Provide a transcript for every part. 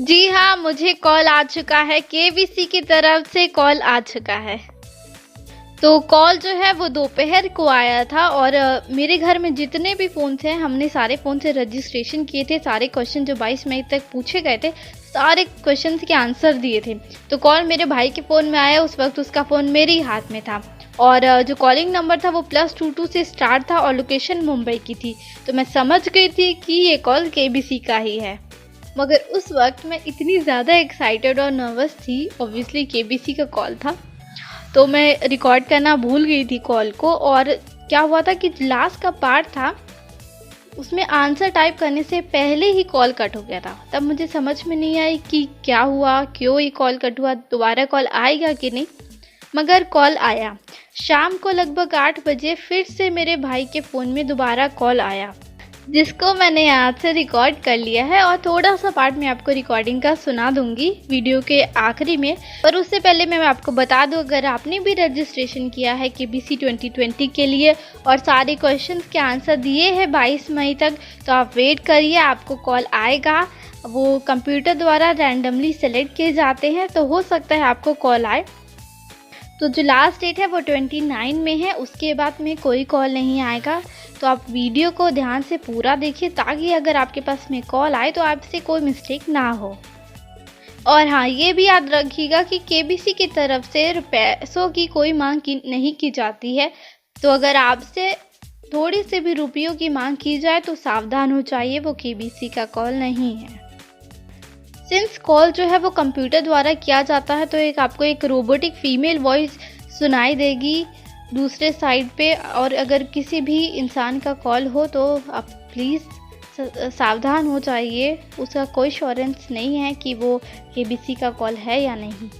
जी हाँ, मुझे कॉल आ चुका है, केबीसी की तरफ से कॉल आ चुका है। तो कॉल जो है वो दोपहर को आया था और मेरे घर में जितने भी फ़ोन थे, हमने सारे फ़ोन से रजिस्ट्रेशन किए थे। सारे क्वेश्चन जो 22 मई तक पूछे गए थे, सारे क्वेश्चंस के आंसर दिए थे। तो कॉल मेरे भाई के फ़ोन में आया, उस वक़्त उसका फ़ोन मेरे ही हाथ में था और जो कॉलिंग नंबर था वो +22 से स्टार्ट था और लोकेशन मुंबई की थी। तो मैं समझ गई थी कि ये कॉल केबीसी का ही है। मगर उस वक़्त मैं इतनी ज़्यादा एक्साइटेड और नर्वस थी, ऑब्वियसली केबीसी का कॉल था, तो मैं रिकॉर्ड करना भूल गई थी कॉल को। और क्या हुआ था कि लास्ट का पार्ट था, उसमें आंसर टाइप करने से पहले ही कॉल कट हो गया था। तब मुझे समझ में नहीं आई कि क्या हुआ, क्यों ये कॉल कट हुआ, दोबारा कॉल आएगा कि नहीं। मगर कॉल आया। शाम को लगभग 8 बजे फिर से मेरे भाई के फ़ोन में दोबारा कॉल आया, जिसको मैंने यहाँ से रिकॉर्ड कर लिया है और थोड़ा सा पार्ट मैं आपको रिकॉर्डिंग का सुना दूंगी वीडियो के आखिरी में। पर उससे पहले मैं आपको बता दूं, अगर आपने भी रजिस्ट्रेशन किया है केबीसी 2020 के लिए और सारे क्वेश्चंस के आंसर दिए हैं 22 मई तक, तो आप वेट करिए, आपको कॉल आएगा। वो कंप्यूटर द्वारा रैंडमली सेलेक्ट किए जाते हैं, तो हो सकता है आपको कॉल आए। तो जो लास्ट डेट है वो 29 में है, उसके बाद में कोई कॉल नहीं आएगा। तो आप वीडियो को ध्यान से पूरा देखिए, ताकि अगर आपके पास में कॉल आए तो आपसे कोई मिस्टेक ना हो। और हाँ, ये भी याद रखिएगा कि केबीसी की तरफ से पैसों की कोई मांग नहीं की जाती है। तो अगर आपसे थोड़ी से भी रुपयों की मांग की जाए तो सावधान हो जाइए, वो केबीसी का कॉल नहीं है। सिंस कॉल जो है वो कंप्यूटर द्वारा किया जाता है, तो आपको एक रोबोटिक फीमेल वॉइस सुनाई देगी दूसरे साइड पे। और अगर किसी भी इंसान का कॉल हो तो आप प्लीज़ सावधान हो जाइए, उसका कोई एश्योरेंस नहीं है कि वो केबीसी का कॉल है या नहीं।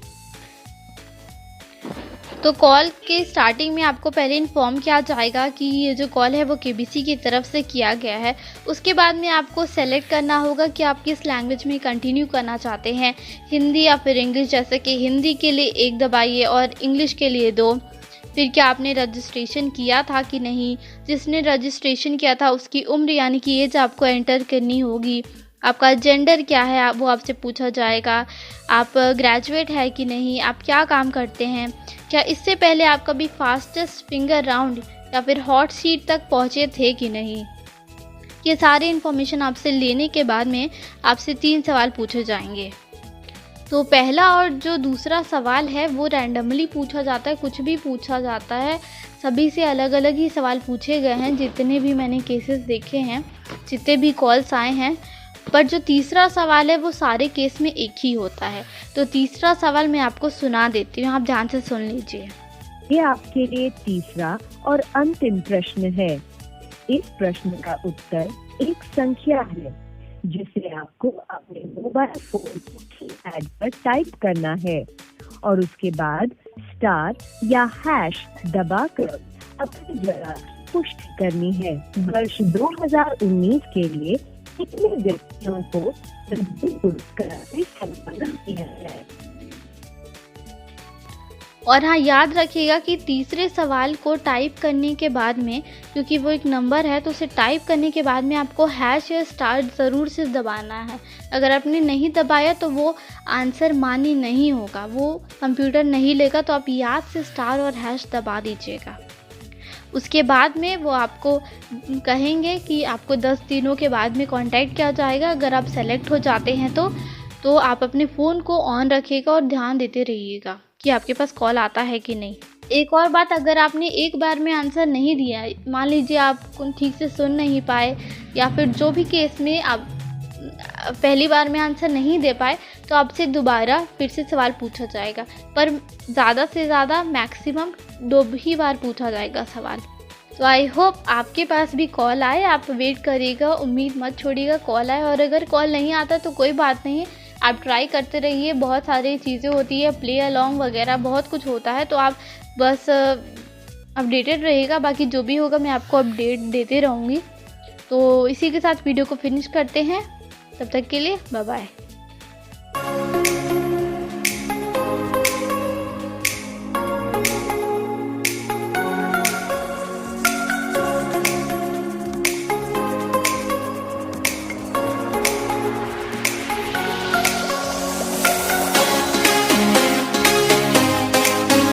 तो कॉल के स्टार्टिंग में आपको पहले इन्फॉर्म किया जाएगा कि ये जो कॉल है वो केबीसी की तरफ से किया गया है। उसके बाद में आपको सेलेक्ट करना होगा कि आप किस लैंग्वेज में कंटिन्यू करना चाहते हैं, हिंदी या फिर इंग्लिश। जैसे कि हिंदी के लिए 1 दबाइए और इंग्लिश के लिए 2। फिर क्या आपने रजिस्ट्रेशन किया था कि नहीं, जिसने रजिस्ट्रेशन किया था उसकी उम्र यानी कि एज आपको एंटर करनी होगी। आपका जेंडर क्या है वो आपसे पूछा जाएगा। आप ग्रेजुएट है कि नहीं, आप क्या काम करते हैं, क्या इससे पहले आप कभी फास्टेस्ट फिंगर राउंड या फिर हॉट सीट तक पहुंचे थे कि नहीं। ये सारी इन्फॉर्मेशन आपसे लेने के बाद में आपसे 3 सवाल पूछे जाएंगे। तो पहला और जो दूसरा सवाल है वो रैंडमली पूछा जाता है, कुछ भी पूछा जाता है। सभी से अलग अलग ही सवाल पूछे गए हैं, जितने भी मैंने केसेस देखे हैं, जितने भी कॉल्स आए हैं। पर जो तीसरा सवाल है वो सारे केस में एक ही होता है। तो तीसरा सवाल मैं आपको सुना देती हूँ, आप ध्यान से सुन लीजिए। ये आपके लिए तीसरा और अंतिम प्रश्न है। इस प्रश्न का उत्तर एक संख्या है, जिसे आपको अपने मोबाइल फोन कीपैड पर टाइप करना है और उसके बाद स्टार या हैश दबाकर अपनी जगह पुष्टि करनी है। वर्ष 2019 के लिए कितने व्यक्तियों को पुरस्कार से सम्मानित किया है। और हाँ, याद रखिएगा कि तीसरे सवाल को टाइप करने के बाद में, क्योंकि वो एक नंबर है, तो उसे टाइप करने के बाद में आपको हैश या स्टार ज़रूर से दबाना है। अगर आपने नहीं दबाया तो वो आंसर मान्य नहीं होगा, वो कंप्यूटर नहीं लेगा। तो आप याद से स्टार और हैश दबा दीजिएगा। उसके बाद में वो आपको कहेंगे कि आपको 10 दिनों के बाद में कांटेक्ट किया जाएगा। अगर आप सेलेक्ट हो जाते हैं तो आप अपने फ़ोन को ऑन रखिएगा और ध्यान देते रहिएगा कि आपके पास कॉल आता है कि नहीं। एक और बात, अगर आपने एक बार में आंसर नहीं दिया, मान लीजिए आप ठीक से सुन नहीं पाए या फिर जो भी केस में आप पहली बार में आंसर नहीं दे पाए, तो आपसे दोबारा फिर से सवाल पूछा जाएगा। पर ज़्यादा से ज़्यादा मैक्सिमम 2 ही बार पूछा जाएगा सवाल। तो आई होप आपके पास भी कॉल आए, आप वेट करिएगा, उम्मीद मत छोड़िएगा कॉल आए। और अगर कॉल नहीं आता तो कोई बात नहीं, आप ट्राई करते रहिए। बहुत सारी चीज़ें होती है, प्ले अलॉन्ग वगैरह बहुत कुछ होता है, तो आप बस अपडेटेड रहिएगा। बाकी जो भी होगा मैं आपको अपडेट देते रहूँगी। तो इसी के साथ वीडियो को फिनिश करते हैं। तब तक के लिए बाय बाय।